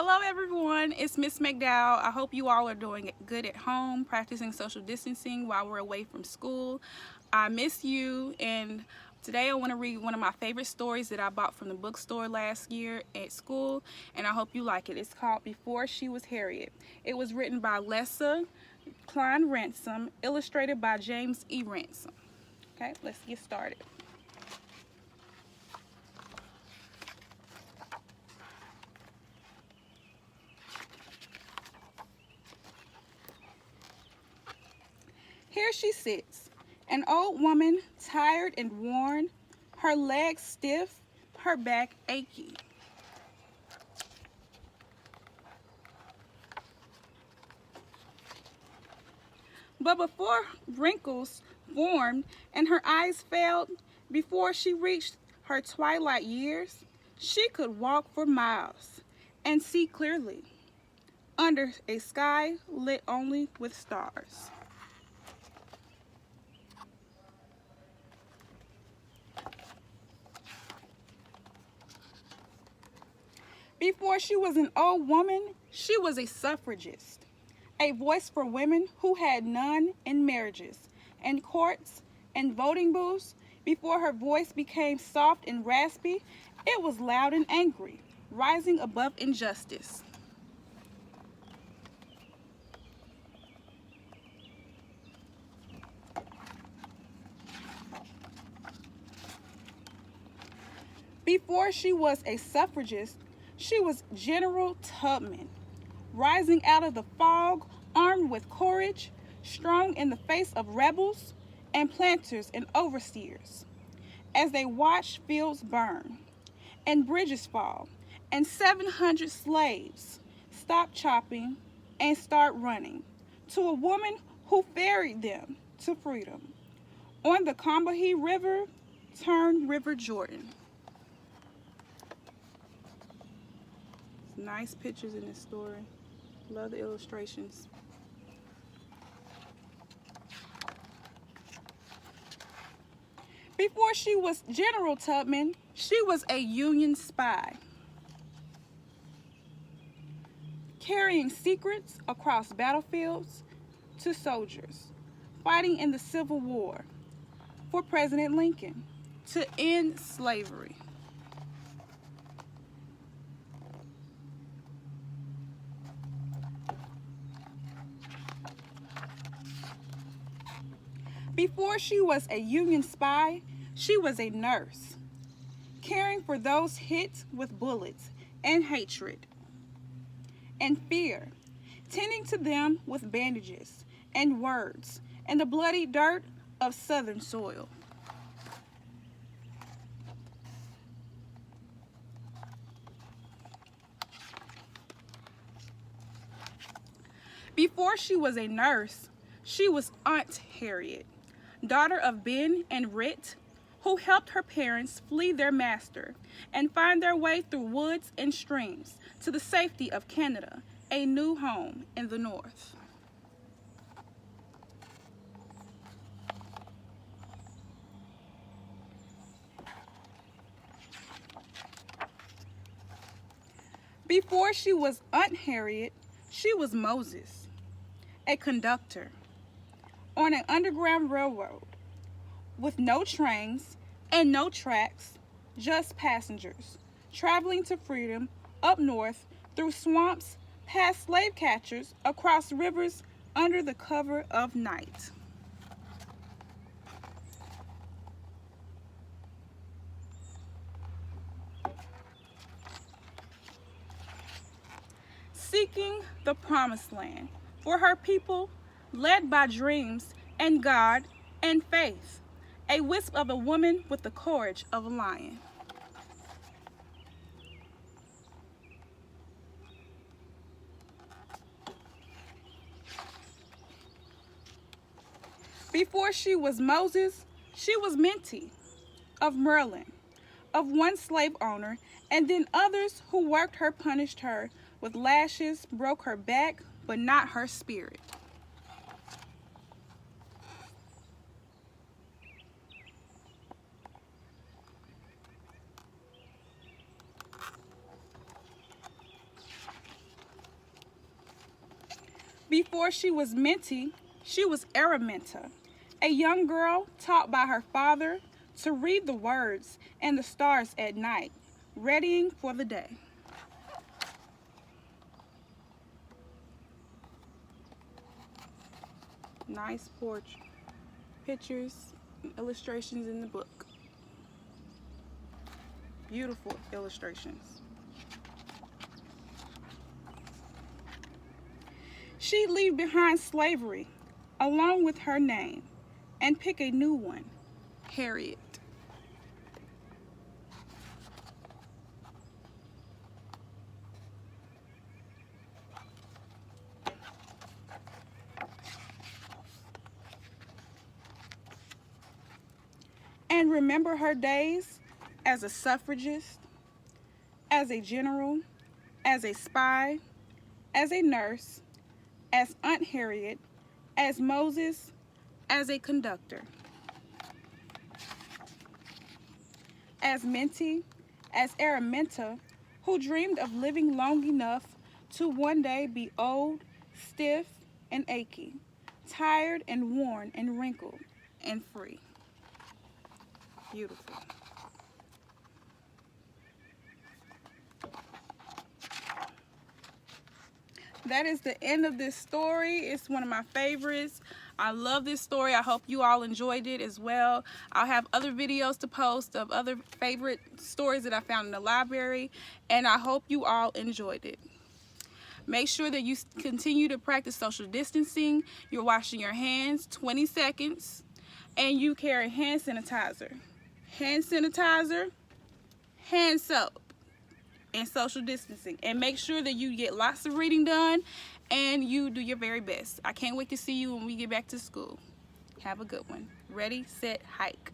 Hello everyone, it's Miss McDowell. I hope you all are doing good at home, practicing social distancing while we're away from school. I miss you, and today I want to read one of my favorite stories that I bought from the bookstore last year at school, and I hope you like it. It's called Before She Was Harriet. It was written by Lesa Cline-Ransome, illustrated by James E. Ransom. Okay, let's get started. Here she sits, an old woman, tired and worn, her legs stiff, her back achy. But before wrinkles formed and her eyes failed, before she reached her twilight years, she could walk for miles and see clearly under a sky lit only with stars. Before she was an old woman, she was a suffragist, a voice for women who had none in marriages and courts and voting booths. Before her voice became soft and raspy, it was loud and angry, rising above injustice. Before she was a suffragist, she was General Tubman, rising out of the fog, armed with courage, strong in the face of rebels and planters and overseers, as they watched fields burn and bridges fall, and 700 slaves stop chopping and start running, to a woman who ferried them to freedom on the Combahee River, turned River Jordan. Nice pictures in this story. Love the illustrations. Before she was General Tubman, she was a Union spy, carrying secrets across battlefields to soldiers, fighting in the Civil War for President Lincoln to end slavery. Before she was a Union spy, she was a nurse, caring for those hit with bullets and hatred and fear, tending to them with bandages and words and the bloody dirt of Southern soil. Before she was a nurse, she was Aunt Harriet, daughter of Ben and Rit, who helped her parents flee their master and find their way through woods and streams to the safety of Canada, a new home in the north. Before she was Aunt Harriet, she was Moses, a conductor on an underground railroad with no trains and no tracks, just passengers traveling to freedom up north through swamps, past slave catchers, across rivers under the cover of night. Seeking the promised land for her people, led by dreams and God and faith, a wisp of a woman with the courage of a lion. Before she was Moses, she was Minty of Merlin, of one slave owner, and then others who worked her punished her with lashes, broke her back, but not her spirit. Before she was Minty, she was Araminta, a young girl taught by her father to read the words and the stars at night, readying for the day. Nice porch pictures, illustrations in the book. Beautiful illustrations. She'd leave behind slavery along with her name and pick a new one, Harriet. And remember her days as a suffragist, as a general, as a spy, as a nurse, as Aunt Harriet, as Moses, as a conductor, as Minty, as Araminta, who dreamed of living long enough to one day be old, stiff, and achy, tired and worn and wrinkled and free. Beautiful. That is the end of this story. It's one of my favorites. I love this story. I hope you all enjoyed it as well. I'll have other videos to post of other favorite stories that I found in the library, and I hope you all enjoyed it. Make sure that you continue to practice social distancing. You're washing your hands 20 seconds, and you carry hand sanitizer. Hand sanitizer, hand soap, and social distancing. And make sure that you get lots of reading done and you do your very best. I can't wait to see you when we get back to school. Have a good one. Ready, set, hike.